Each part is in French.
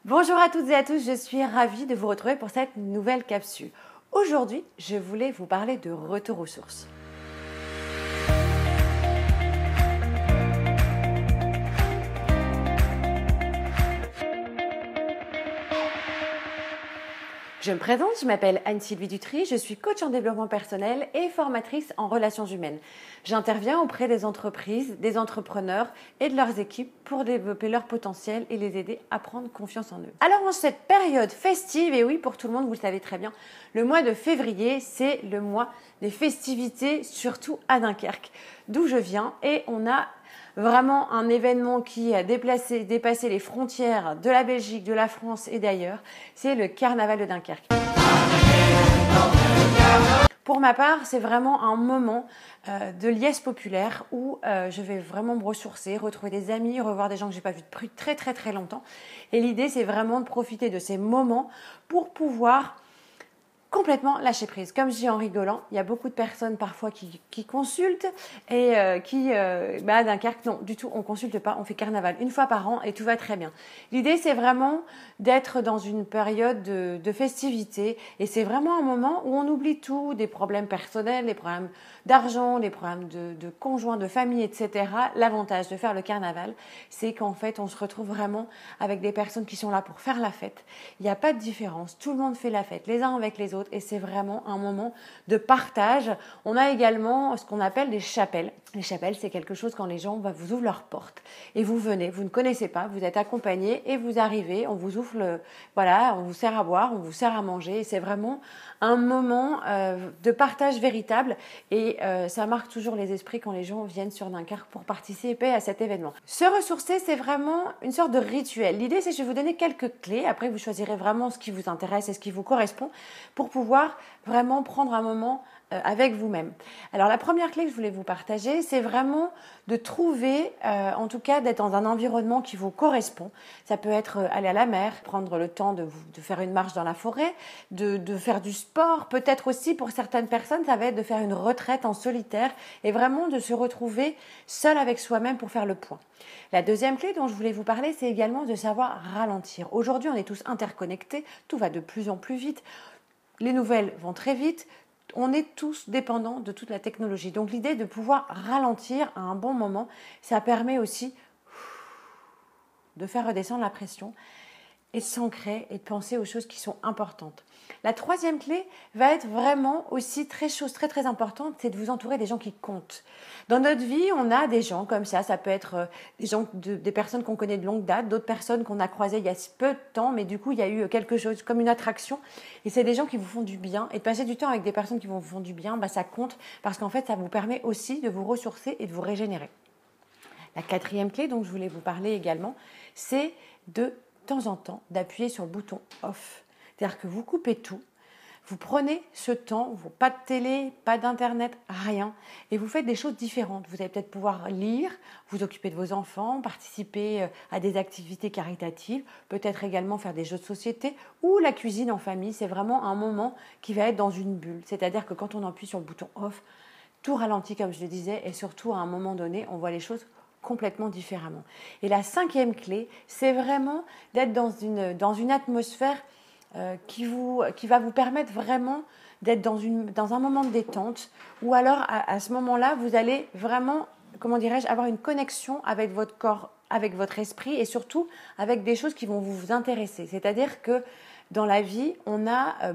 Bonjour à toutes et à tous, je suis ravie de vous retrouver pour cette nouvelle capsule. Aujourd'hui, je voulais vous parler de retour aux sources. Je me présente, je m'appelle Anne-Sylvie Dutry, je suis coach en développement personnel et formatrice en relations humaines. J'interviens auprès des entreprises, des entrepreneurs et de leurs équipes pour développer leur potentiel et les aider à prendre confiance en eux. Alors en cette période festive, et oui pour tout le monde, vous le savez très bien, le mois de février, c'est le mois des festivités, surtout à Dunkerque, d'où je viens, et on a vraiment un événement qui a dépassé les frontières de la Belgique, de la France et d'ailleurs, c'est le carnaval de Dunkerque. Pour ma part, c'est vraiment un moment de liesse populaire où je vais vraiment me ressourcer, retrouver des amis, revoir des gens que j'ai pas vus depuis très longtemps. Et l'idée, c'est vraiment de profiter de ces moments pour pouvoir complètement lâcher prise. Comme je dis en rigolant, il y a beaucoup de personnes parfois qui consultent et à Dunkerque, non, du tout, on ne consulte pas, on fait carnaval une fois par an et tout va très bien. L'idée, c'est vraiment d'être dans une période de festivité et c'est vraiment un moment où on oublie tout, des problèmes personnels, des problèmes d'argent, des problèmes de conjoints, de famille, etc. L'avantage de faire le carnaval, c'est qu'en fait, on se retrouve vraiment avec des personnes qui sont là pour faire la fête. Il n'y a pas de différence, tout le monde fait la fête, les uns avec les autres. Et c'est vraiment un moment de partage. On a également ce qu'on appelle des chapelles. Les chapelles, c'est quelque chose quand les gens vous ouvrent leurs portes et vous venez, vous ne connaissez pas, vous êtes accompagné et vous arrivez, on vous ouvre, on vous sert à boire, on vous sert à manger. Et c'est vraiment un moment de partage véritable et ça marque toujours les esprits quand les gens viennent sur Dunkerque pour participer à cet événement. Se ressourcer, c'est vraiment une sorte de rituel. L'idée, c'est que je vais vous donner quelques clés. Après, vous choisirez vraiment ce qui vous intéresse et ce qui vous correspond pour pouvoir vraiment prendre un moment avec vous-même. Alors la première clé que je voulais vous partager, c'est vraiment de trouver, en tout cas d'être dans un environnement qui vous correspond. Ça peut être aller à la mer, prendre le temps de faire une marche dans la forêt, de faire du sport. Peut-être aussi pour certaines personnes, ça va être de faire une retraite en solitaire et vraiment de se retrouver seul avec soi-même pour faire le point. La deuxième clé dont je voulais vous parler, c'est également de savoir ralentir. Aujourd'hui, on est tous interconnectés, tout va de plus en plus vite. Les nouvelles vont très vite, on est tous dépendants de toute la technologie. Donc l'idée de pouvoir ralentir à un bon moment, ça permet aussi de faire redescendre la pression et de s'ancrer et de penser aux choses qui sont importantes. La troisième clé va être vraiment aussi très importante, c'est de vous entourer des gens qui comptent. Dans notre vie, on a des gens comme ça peut être des personnes qu'on connaît de longue date, d'autres personnes qu'on a croisées il y a peu de temps, mais du coup, il y a eu quelque chose comme une attraction. Et c'est des gens qui vous font du bien. Et de passer du temps avec des personnes qui vous font du bien, ça compte parce qu'en fait, ça vous permet aussi de vous ressourcer et de vous régénérer. La quatrième clé dont je voulais vous parler également, c'est de temps en temps d'appuyer sur le bouton off. C'est-à-dire que vous coupez tout, vous prenez ce temps, pas de télé, pas d'internet, rien, et vous faites des choses différentes. Vous allez peut-être pouvoir lire, vous occuper de vos enfants, participer à des activités caritatives, peut-être également faire des jeux de société ou la cuisine en famille. C'est vraiment un moment qui va être dans une bulle. C'est-à-dire que quand on appuie sur le bouton off, tout ralentit comme je le disais, et surtout à un moment donné, on voit les choses complètement différemment. Et la cinquième clé, c'est vraiment d'être dans une atmosphère qui va vous permettre vraiment d'être dans un moment de détente, ou alors à ce moment-là, vous allez vraiment, avoir une connexion avec votre corps, avec votre esprit et surtout avec des choses qui vont vous intéresser. C'est-à-dire que dans la vie,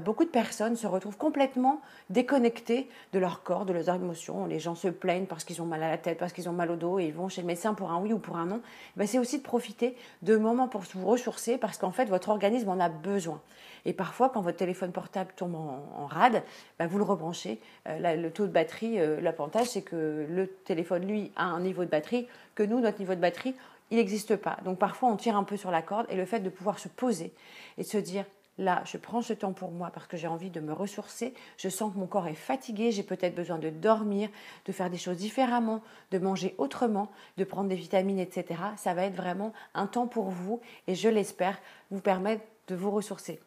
beaucoup de personnes se retrouvent complètement déconnectées de leur corps, de leurs émotions. Les gens se plaignent parce qu'ils ont mal à la tête, parce qu'ils ont mal au dos et ils vont chez le médecin pour un oui ou pour un non. C'est aussi de profiter de moments pour vous ressourcer parce qu'en fait, votre organisme en a besoin. Et parfois, quand votre téléphone portable tombe en rade, vous le rebranchez. Le taux de batterie, l'avantage, c'est que le téléphone, lui, a un niveau de batterie que nous, notre niveau de batterie, il n'existe pas. Donc parfois, on tire un peu sur la corde et le fait de pouvoir se poser et de se dire là, je prends ce temps pour moi parce que j'ai envie de me ressourcer. Je sens que mon corps est fatigué, j'ai peut-être besoin de dormir, de faire des choses différemment, de manger autrement, de prendre des vitamines, etc. Ça va être vraiment un temps pour vous et je l'espère vous permettre de vous ressourcer.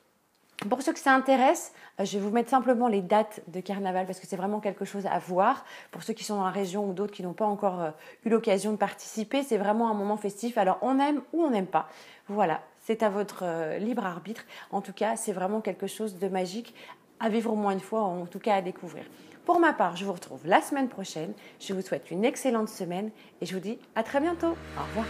Pour ceux que ça intéresse, je vais vous mettre simplement les dates de carnaval parce que c'est vraiment quelque chose à voir. Pour ceux qui sont dans la région ou d'autres qui n'ont pas encore eu l'occasion de participer, c'est vraiment un moment festif. Alors on aime ou on n'aime pas. Voilà, c'est à votre libre arbitre. En tout cas, c'est vraiment quelque chose de magique à vivre au moins une fois, en tout cas à découvrir. Pour ma part, je vous retrouve la semaine prochaine. Je vous souhaite une excellente semaine et je vous dis à très bientôt. Au revoir.